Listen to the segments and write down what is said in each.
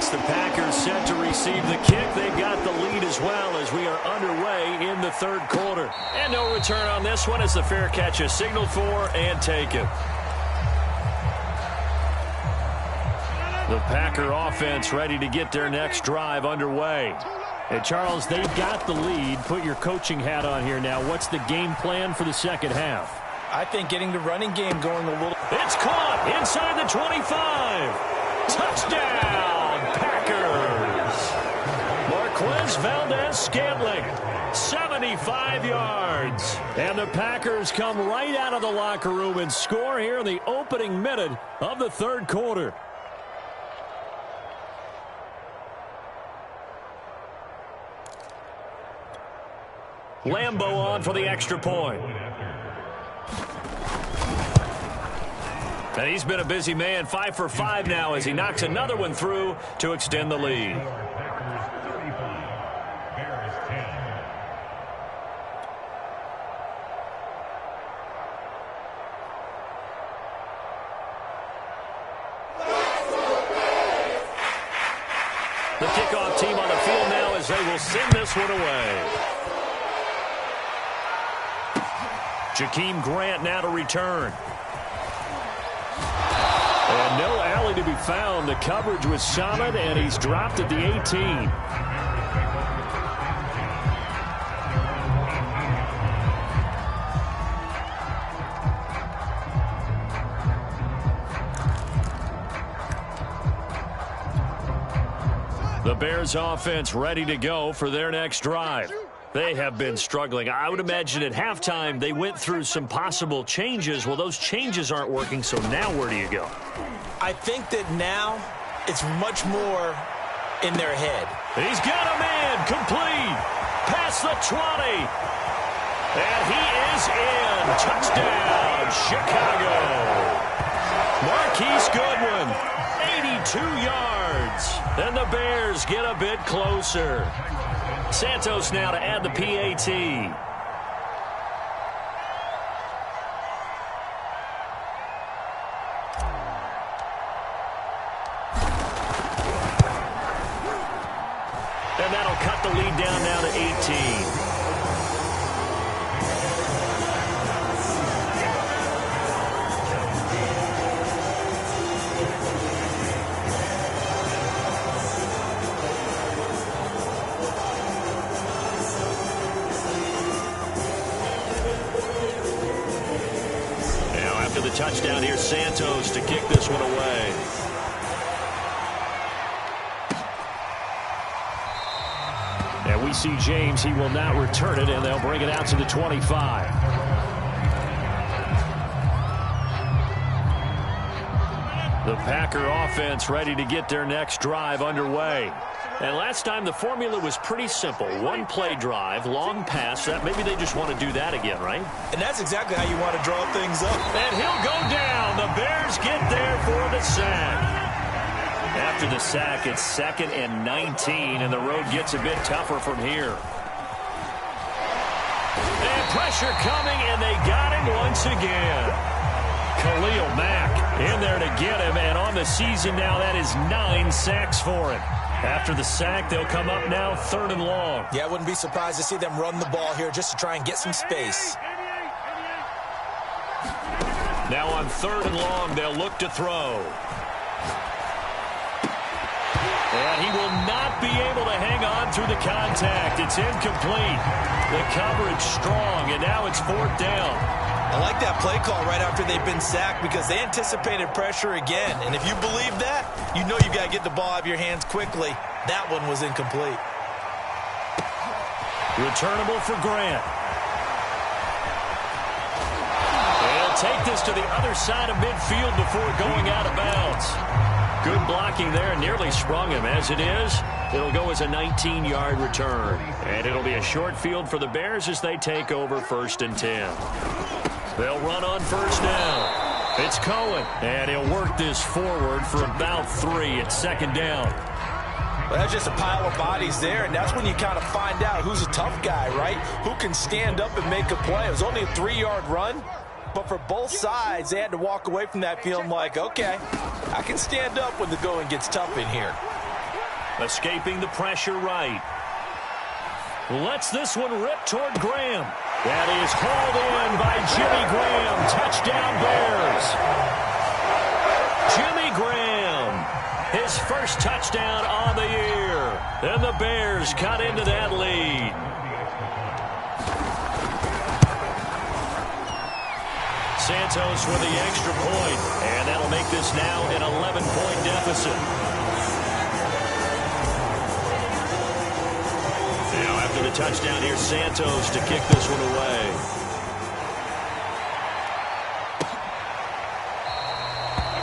It's the Packers set to receive the kick. They've got the lead as well as we are underway in the third quarter. And no return on this one as the fair catch is signaled for and taken. The Packer offense ready to get their next drive underway. And Charles, they've got the lead. Put your coaching hat on here now. What's the game plan for the second half? I think getting the running game going a little. It's caught inside the 25. Touchdown, Packers. Marquez Valdez-Scantling, 75 yards. And the Packers come right out of the locker room and score here in the opening minute of the third quarter. Lambeau on for the extra point. And he's been a busy man, 5 for 5 now as he knocks another one through to extend the lead. The kickoff team on the field now as they will send this one away. Jakeem Grant now to return. And no alley to be found. The coverage was solid, and he's dropped at the 18. The Bears offense ready to go for their next drive. They have been struggling. I would imagine at halftime they went through some possible changes. Well, those changes aren't working, so now where do you go? I think that now it's much more in their head. He's got a man complete. Past the 20. And he is in. Touchdown, Chicago. Marquise Goodwin, 82 yards. And the Bears get a bit closer. Santos now to add the PAT. And that'll cut the lead down now to 18. The touchdown here, Santos to kick this one away. And we see James. He will not return it, and they'll bring it out to the 25. The Packer offense ready to get their next drive underway. And last time the formula was pretty simple. One play drive, long pass. That maybe they just want to do that again, right? And that's exactly how you want to draw things up. And he'll go down. The Bears get there for the sack. After the sack, it's 2nd and 19, and the road gets a bit tougher from here. And pressure coming, and they got him once again. Khalil Mack in there to get him, and on the season now, that is 9 sacks for him. After the sack, they'll come up now 3rd and long. Yeah, I wouldn't be surprised to see them run the ball here just to try and get some space. Now on 3rd and long, they'll look to throw. And he will not be able to hang on through the contact. It's incomplete. The coverage strong, and now it's 4th down. I like that play call right after they've been sacked because they anticipated pressure again. And if you believe that, you know you've got to get the ball out of your hands quickly. That one was incomplete. Returnable for Grant. They'll take this to the other side of midfield before going out of bounds. Good blocking there, nearly sprung him. As it is, it'll go as a 19-yard return. And it'll be a short field for the Bears as they take over 1st and 10. They'll run on 1st down. It's Cohen, and he'll work this forward for about 3 at 2nd down. Well, that's just a pile of bodies there, and that's when you kind of find out who's a tough guy, right? Who can stand up and make a play. It was only a 3-yard run, but for both sides, they had to walk away from that feeling like, okay, I can stand up when the going gets tough in here. Escaping the pressure right. Lets this one rip toward Graham. That is hauled in by Jimmy Graham. Touchdown Bears. Jimmy Graham, his first touchdown on the year. And the Bears cut into that lead. Santos with the extra point, and that'll make this now an 11-point deficit. Now after the touchdown, here's Santos to kick this one away.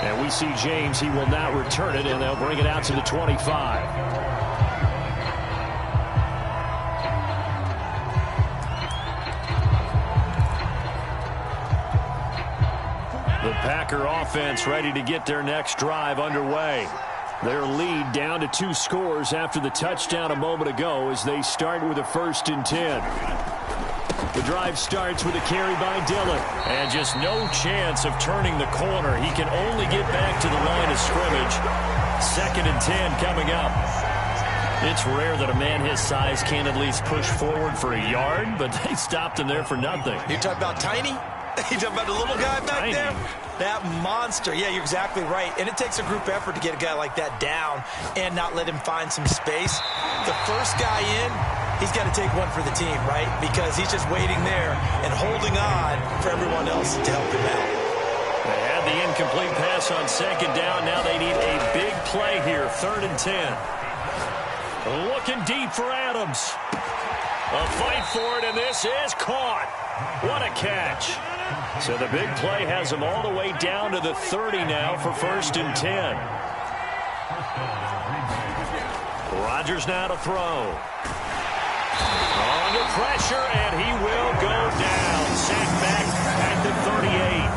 And we see James, he will not return it, and they'll bring it out to the 25. The Packer offense ready to get their next drive underway. Their lead down to 2 scores after the touchdown a moment ago as they start with a 1st and 10. The drive starts with a carry by Dillon. And just no chance of turning the corner. He can only get back to the line of scrimmage. 2nd and 10 coming up. It's rare that a man his size can at least push forward for a yard, but they stopped him there for nothing. You talk about tiny? You talking about the little guy back there? That monster. Yeah, you're exactly right. And it takes a group effort to get a guy like that down and not let him find some space. The first guy in, he's got to take one for the team, right? Because he's just waiting there and holding on for everyone else to help him out. They had the incomplete pass on 2nd down. Now they need a big play here, 3rd and 10. Looking deep for Adams. A fight for it, and this is caught. What a catch. So the big play has him all the way down to the 30 now for 1st and 10. Rodgers now to throw. Under pressure, and he will go down. Sacked back at the 38.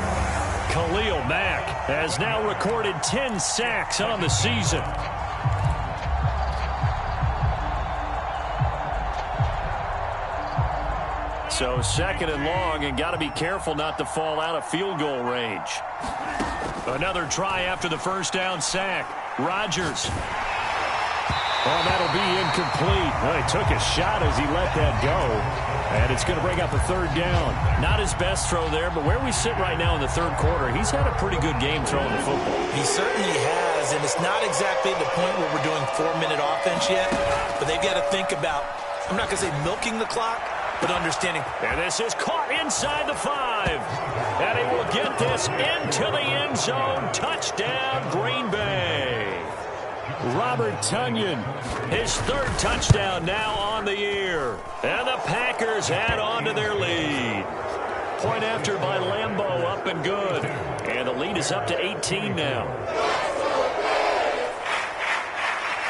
Khalil Mack has now recorded 10 sacks on the season. So 2nd and long, and got to be careful not to fall out of field goal range. Another try after the 1st down sack. Rodgers. Oh, that'll be incomplete. Well, he took a shot as he let that go. And it's going to bring up a 3rd down. Not his best throw there, but where we sit right now in the 3rd quarter, he's had a pretty good game throwing the football. He certainly has, and it's not exactly the point where we're doing 4-minute offense yet, but they've got to think about, I'm not going to say milking the clock, but understanding. And this is caught inside the 5. And he will get this into the end zone. Touchdown, Green Bay. Robert Tonyan, his 3rd touchdown now on the year. And the Packers add on to their lead. Point after by Lambeau, up and good. And the lead is up to 18 now.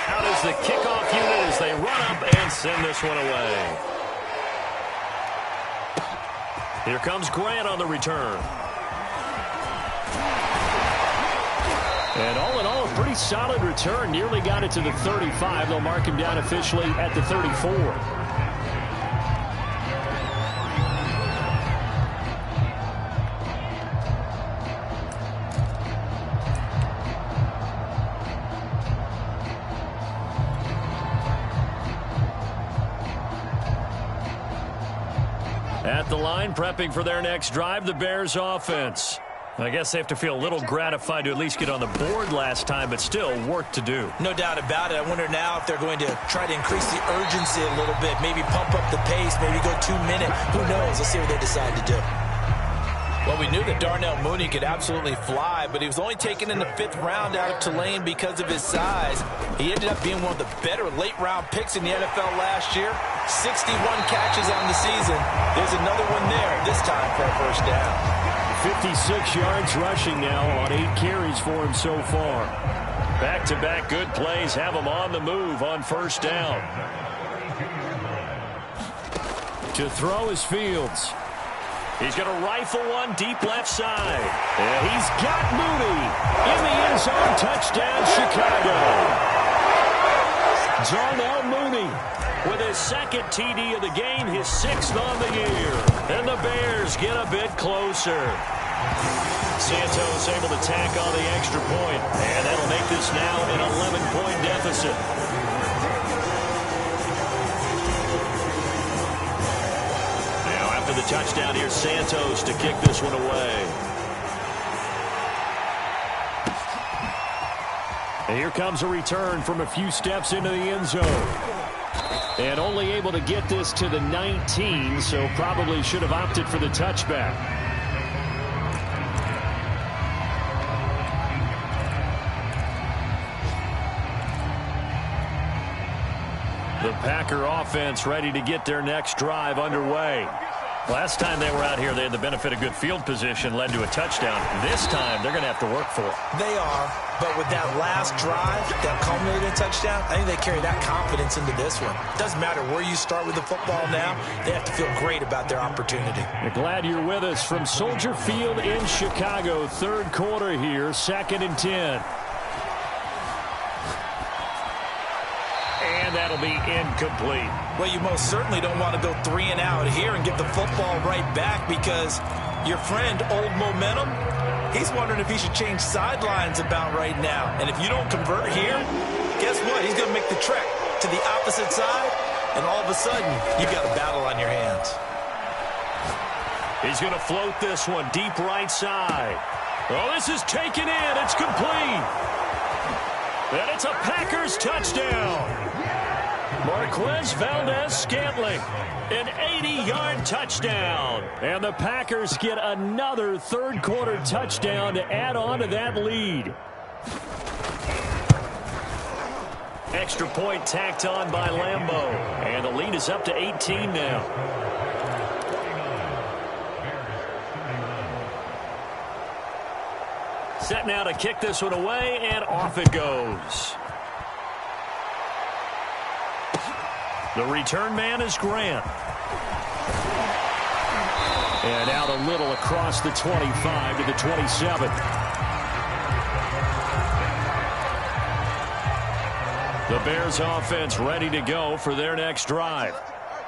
Out is the kickoff unit as they run up and send this one away. Here comes Grant on the return. And all in all, a pretty solid return. Nearly got it to the 35. They'll mark him down officially at the 34. At the line, prepping for their next drive, the Bears offense. I guess they have to feel a little gratified to at least get on the board last time, but still work to do. No doubt about it. I wonder now if they're going to try to increase the urgency a little bit, maybe pump up the pace, maybe go 2-minute. Who knows? Let's see what they decide to do. Well, we knew that Darnell Mooney could absolutely fly, but he was only taken in the 5th round out of Tulane because of his size. He ended up being one of the better late-round picks in the NFL last year. 61 catches on the season. There's another one there, this time for a 1st down. 56 yards rushing now on 8 carries for him so far. Back-to-back good plays have him on the move on 1st down. To throw is Fields. He's going to rifle one deep left side. And he's got Mooney in the end zone. Touchdown, Chicago. Darnell Mooney with his 2nd TD of the game, his 6th on the year. And the Bears get a bit closer. Santos able to tack on the extra point. And that'll make this now an 11-point deficit. the touchdown. Here's Santos to kick this one away. And here comes a return from a few steps into the end zone. And only able to get this to the 19, so probably should have opted for the touchback. The Packer offense ready to get their next drive underway. Last time they were out here, they had the benefit of good field position, led to a touchdown. This time, they're going to have to work for it. They are, but with that last drive, that culminated touchdown, I think they carry that confidence into this one. It doesn't matter where you start with the football now, they have to feel great about their opportunity. We're glad you're with us from Soldier Field in Chicago. Third quarter here, 2nd and 10. And that'll be incomplete. Well, you most certainly don't want to go 3 and out here and get the football right back because your friend, Old Momentum, he's wondering if he should change sidelines about right now. And if you don't convert here, guess what? He's going to make the trek to the opposite side, and all of a sudden, you've got a battle on your hands. He's going to float this one deep right side. Oh, this is taken in. It's complete. And it's a Packers touchdown. Marquez Valdez-Scantling, an 80-yard touchdown. And the Packers get another third-quarter touchdown to add on to that lead. Extra point tacked on by Lambeau. And the lead is up to 18 now. Set now to kick this one away, and off it goes. The return man is Grant. And out a little across the 25 to the 27. The Bears offense ready to go for their next drive.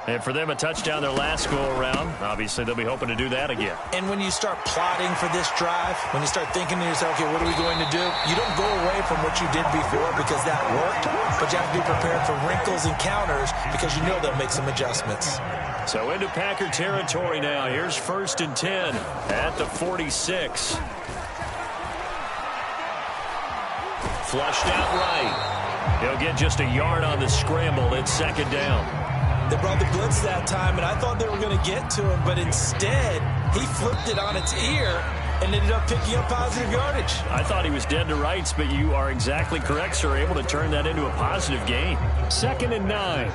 And for them, a touchdown their last go-around. Obviously, they'll be hoping to do that again. And when you start plotting for this drive, when you start thinking to yourself, okay, what are we going to do? You don't go away from what you did before because that worked, but you have to be prepared for wrinkles and counters because you know they'll make some adjustments. So into Packer territory now. Here's 1st and 10 at the 46. Flushed out right. He'll get just a yard on the scramble. It's 2nd down. They brought the blitz that time, and I thought they were going to get to him, but instead, he flipped it on its ear and ended up picking up positive yardage. I thought he was dead to rights, but you are exactly correct, sir. Able to turn that into a positive gain. 2nd and 9.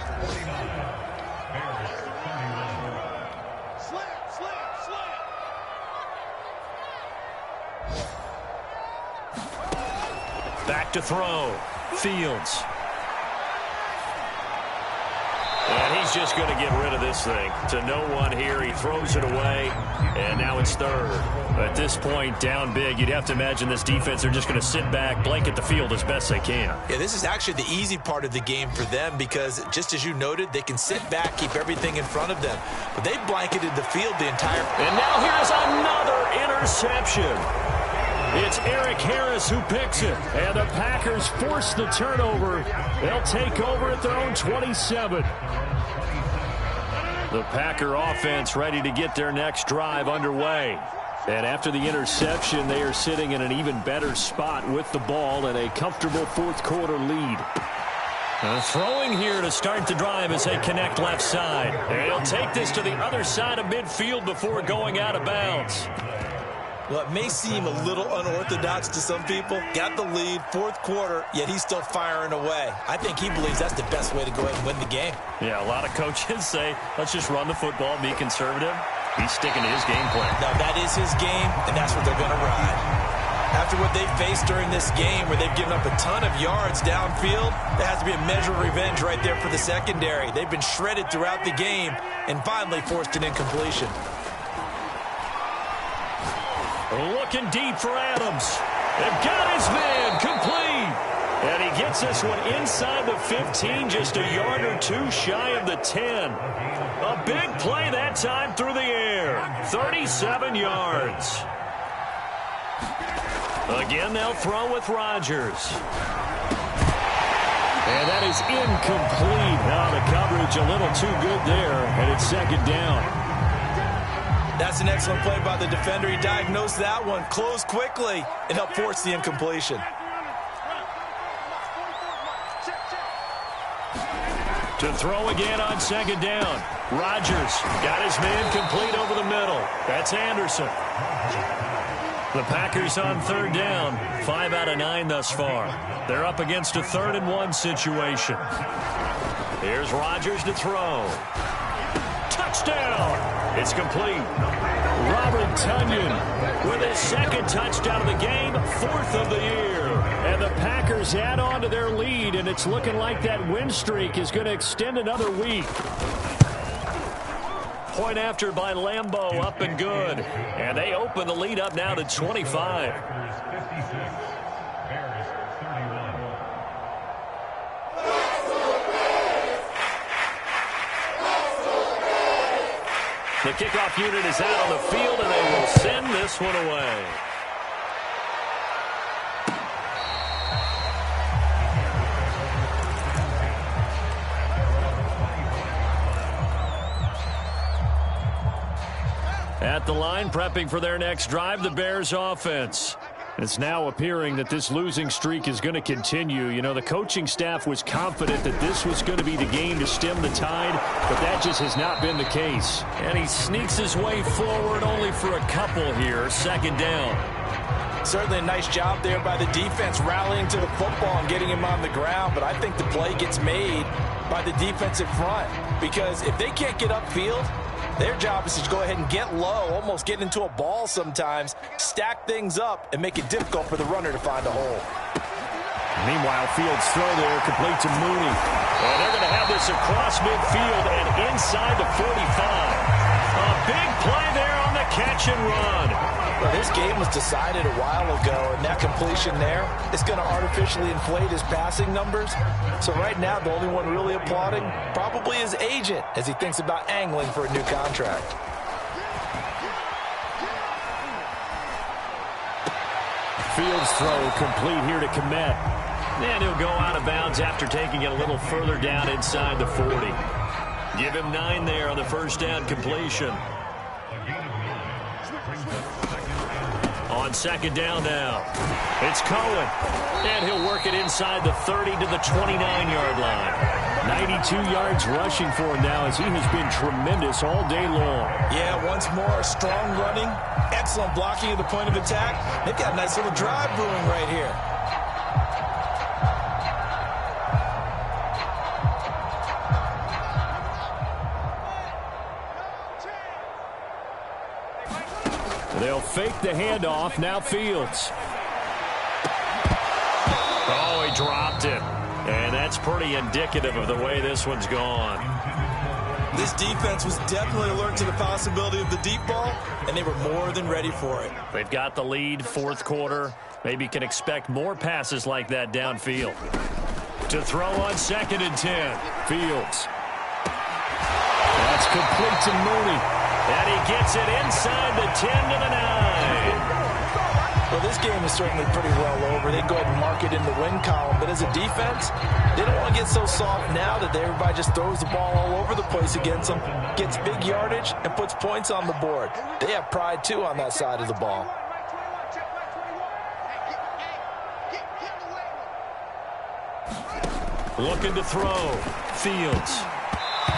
Back to throw. Fields. And he's just going to get rid of this thing. To no one here. He throws it away, and now it's 3rd. At this point, down big, you'd have to imagine this defense, they're just going to sit back, blanket the field as best they can. Yeah, this is actually the easy part of the game for them because, just as you noted, they can sit back, keep everything in front of them. But they blanketed the field the entire... And now here's another interception. It's Eric Harris who picks it, and the Packers force the turnover. They'll take over at their own 27. The Packer offense ready to get their next drive underway. And after the interception, they are sitting in an even better spot with the ball and a comfortable 4th quarter lead. Throwing here to start the drive as they connect left side. They'll take this to the other side of midfield before going out of bounds. Well, it may seem a little unorthodox to some people. Got the lead, 4th quarter, yet he's still firing away. I think he believes that's the best way to go ahead and win the game. Yeah, a lot of coaches say, let's just run the football, be conservative. He's sticking to his game plan. Now, that is his game, and that's what they're going to ride. After what they faced during this game where they've given up a ton of yards downfield, there has to be a measure of revenge right there for the secondary. They've been shredded throughout the game and finally forced an incompletion. Looking deep for Adams. They've got his man complete. And he gets this one inside the 15, just a yard or two shy of the 10. A big play that time through the air. 37 yards. Again, they'll throw with Rodgers. And that is incomplete. Now the coverage a little too good there, and it's 2nd down. That's an excellent play by the defender. He diagnosed that one, closed quickly, and helped force the incompletion. To throw again on second down. Rodgers got his man complete over the middle. That's Anderson. The Packers on third down. 5 out of 9 thus far. They're up against a 3rd and 1 situation. Here's Rodgers to throw. Touchdown! It's complete. Robert Tonyan with his 2nd touchdown of the game, 4th of the year. And the Packers add on to their lead, and it's looking like that win streak is going to extend another week. Point after by Lambeau, up and good. And they open the lead up now to 25. The kickoff unit is out on the field, and they will send this one away. At the line, prepping for their next drive, the Bears offense. It's now appearing that this losing streak is going to continue. You know, the coaching staff was confident that this was going to be the game to stem the tide, but that just has not been the case. And he sneaks his way forward only for a couple here. 2nd down. Certainly a nice job there by the defense rallying to the football and getting him on the ground, but I think the play gets made by the defensive front because if they can't get upfield, their job is to go ahead and get low, almost get into a ball sometimes, stack things up, and make it difficult for the runner to find a hole. Meanwhile, Fields' throw there complete to Mooney. And they're going to have this across midfield and inside the 45. A big play there on the catch and run. Well, this game was decided a while ago, and that completion there is going to artificially inflate his passing numbers. So right now, the only one really applauding probably his agent as he thinks about angling for a new contract. Fields throw complete here to Kmet. And he'll go out of bounds after taking it a little further down inside the 40. Give him 9 there on the first down completion. On 2nd down now, it's Cohen. And he'll work it inside the 30 to the 29-yard line. 92 yards rushing for him now as he has been tremendous all day long. Yeah, once more, strong running, excellent blocking at the point of attack. They've got a nice little drive brewing right here. They'll fake the handoff. Now Fields. Oh, he dropped it. And that's pretty indicative of the way this one's gone. This defense was definitely alert to the possibility of the deep ball, and they were more than ready for it. They've got the lead, 4th quarter. Maybe can expect more passes like that downfield. To throw on 2nd and 10. Fields. That's complete to Mooney. And he gets it inside the 10 to the 9. Well, this game is certainly pretty well over. They go ahead and mark it in the win column. But as a defense, they don't want to get so soft now that everybody just throws the ball all over the place against them, gets big yardage, and puts points on the board. They have pride, too, on that side of the ball. Looking to throw. Fields.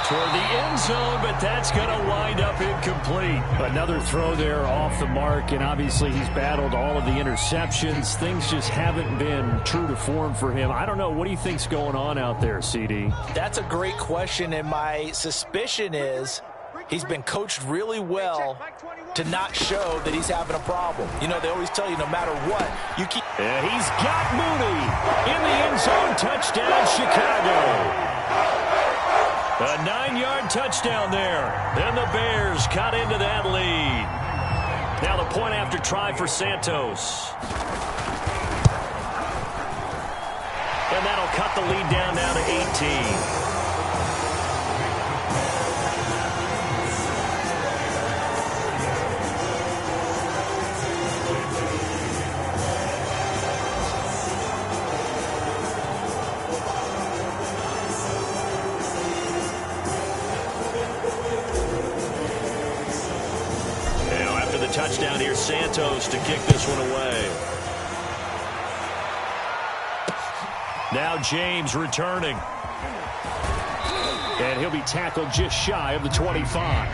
Toward the end zone, but that's going to wind up incomplete. Another throw there off the mark, and obviously he's battled all of the interceptions. Things just haven't been true to form for him. I don't know. What do you think's going on out there, CD? That's a great question, and my suspicion is he's been coached really well to not show that he's having a problem. You know, they always tell you no matter what, you keep... Yeah, he's got Mooney in the end zone. Touchdown, Chicago. A 9-yard touchdown there. Then the Bears cut into that lead. Now the point after try for Santos. And that'll cut the lead down now to 18. touchdown here. Santos to kick this one away. Now James returning. And he'll be tackled just shy of the 25.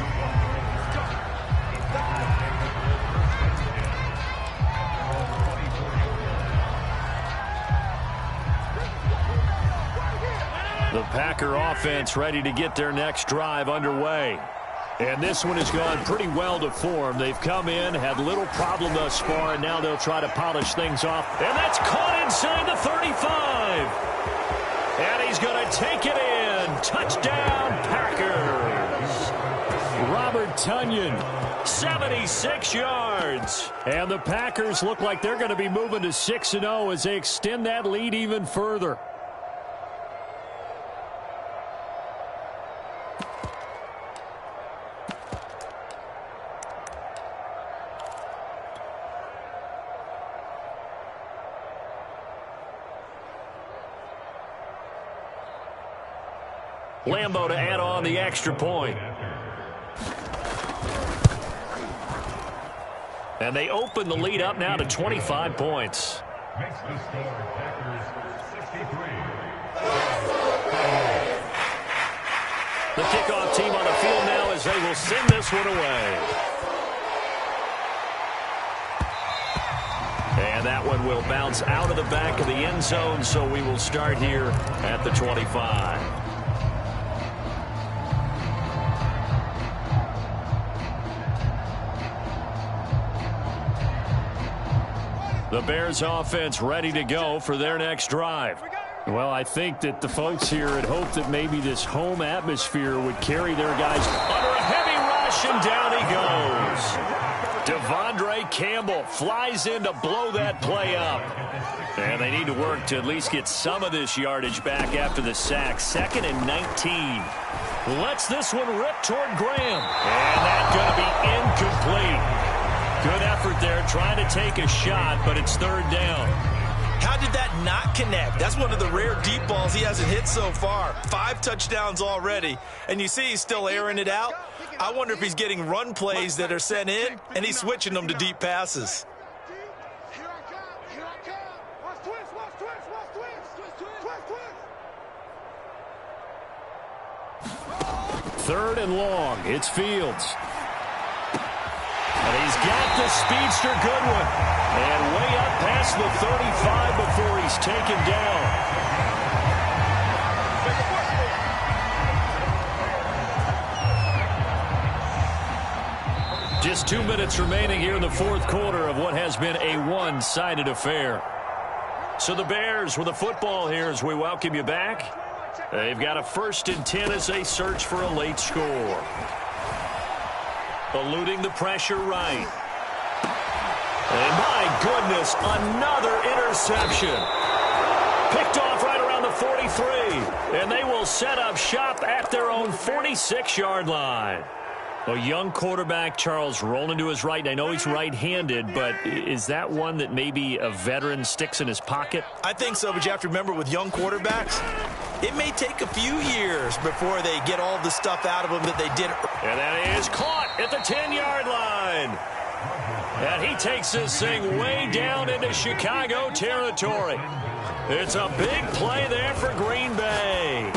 The Packer offense ready to get their next drive underway. And this one has gone pretty well to form. They've come in, had little problem thus far, and now they'll try to polish things off. And that's caught inside the 35. And he's going to take it in. Touchdown, Packers. Robert Tonyan, 76 yards. And the Packers look like they're going to be moving to 6-0 as they extend that lead even further. Lambo to add on the extra point. And they open the lead up now to 25 points. Makes the score Packers 63. The kickoff team on the field now as they will send this one away. And that one will bounce out of the back of the end zone, so we will start here at the 25. The Bears offense ready to go for their next drive. Well, I think that the folks here had hoped that maybe this home atmosphere would carry their guys under a heavy rush, and down he goes. Devondre Campbell flies in to blow that play up. And they need to work to at least get some of this yardage back after the sack. 2nd and 19. Lets this one rip toward Graham. And that's going to be incomplete. Good effort there, trying to take a shot, but it's 3rd down. How did that not connect? That's one of the rare deep balls he hasn't hit so far. 5 touchdowns already, and you see he's still airing it out. I wonder if he's getting run plays that are sent in, and he's switching them to deep passes. Third and long. It's Fields. And he's got the speedster Goodwin. And way up past the 35 before he's taken down. Just 2 minutes remaining here in the 4th quarter of what has been a one-sided affair. So the Bears with the football here as we welcome you back. They've got a 1st and 10 as they search for a late score. Eluding the pressure right. And my goodness, another interception. Picked off right around the 43. And they will set up shop at their own 46-yard line. A young quarterback, Charles, rolling to his right. And I know he's right-handed, but is that one that maybe a veteran sticks in his pocket? I think so, but you have to remember with young quarterbacks, it may take a few years before they get all the stuff out of them that they did. And that is caught at the 10-yard line. And he takes this thing way down into Chicago territory. It's a big play there for Green Bay.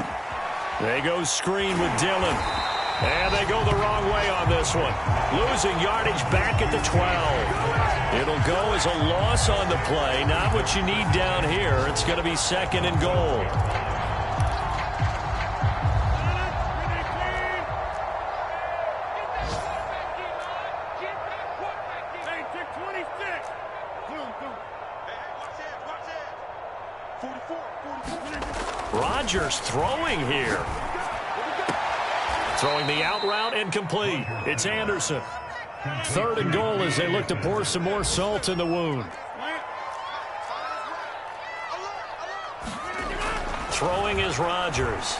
They go screen with Dillon. And they go the wrong way on this one. Losing yardage back at the 12. It'll go as a loss on the play. Not what you need down here. It's going to be 2nd and goal. Rodgers throwing here. Throwing the out route and complete. It's Anderson. 3rd and goal as they look to pour some more salt in the wound. Throwing is Rodgers.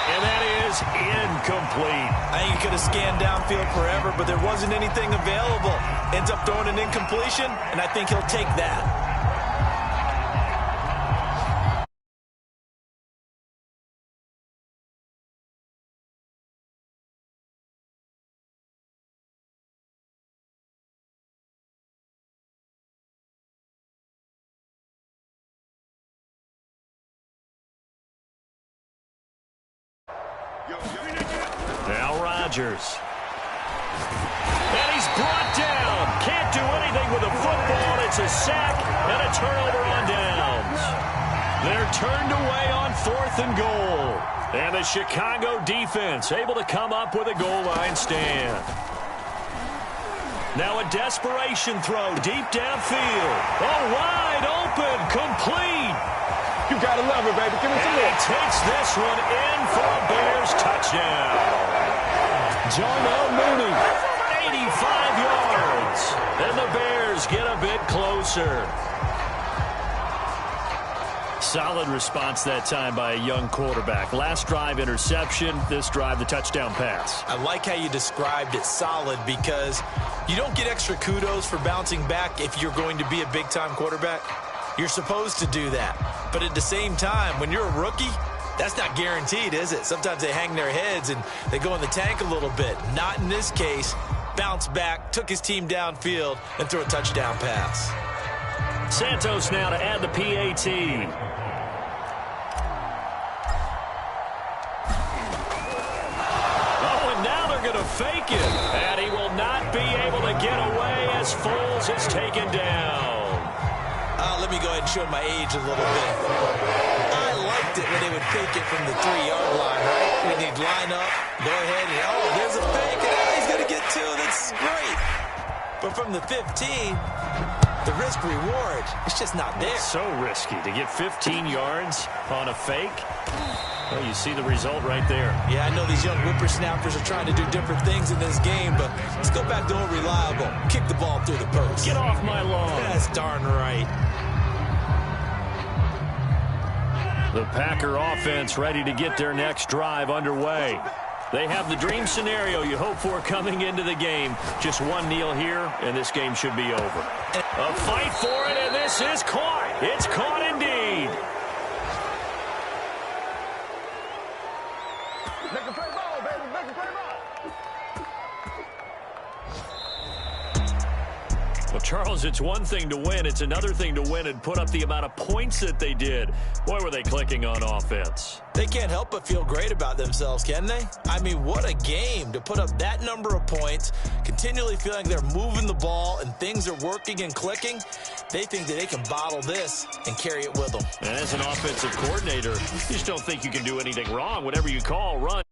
And that is incomplete. I think he could have scanned downfield forever, but there wasn't anything available. Ends up throwing an incompletion, and I think he'll take that. Now Rodgers. And he's brought down. Can't do anything with the football. It's a sack and a turnover on downs. They're turned away on 4th and goal. And the Chicago defense able to come up with a goal line stand. Now a desperation throw deep downfield. Oh, wide open, complete. You got to love it, baby. Give me some And more. he takes this one in for a Bears touchdown. Darnell Mooney, 85 yards. And the Bears get a bit closer. Solid response that time by a young quarterback. Last drive, interception. This drive, the touchdown pass. I like how you described it, solid, because you don't get extra kudos for bouncing back if you're going to be a big-time quarterback. You're supposed to do that. But at the same time, when you're a rookie, that's not guaranteed, is it? Sometimes they hang their heads and they go in the tank a little bit. Not in this case. Bounced back, took his team downfield, and threw a touchdown pass. Santos now to add the PAT. Oh, and now they're going to fake it. And he will not be able to get away as Foles is taken down. Let me go ahead and show my age a little bit. I liked it when they would fake it from the 3-yard line, right? When they'd line up, go ahead, and oh, there's a fake, and oh, he's going to get 2. That's great. But from the 15, the risk-reward, it's just not there. So risky to get 15 yards on a fake. Well, you see the result right there. Yeah, I know these young whippersnappers are trying to do different things in this game, but let's go back to old reliable. Kick the ball through the post. Get off my lawn. That's darn right. The Packer offense ready to get their next drive underway. They have the dream scenario you hope for coming into the game. Just one kneel here, and this game should be over. A fight for it, and this is caught. It's caught indeed. Make a play ball, baby. Make a play ball. Well, Charles, it's one thing to win. It's another thing to win and put up the amount of points that they did. Boy, were they clicking on offense. They can't help but feel great about themselves, can they? I mean, what a game to put up that number of points, continually feeling they're moving the ball and things are working and clicking. They think that they can bottle this and carry it with them. And as an offensive coordinator, you just don't think you can do anything wrong. Whatever you call, run.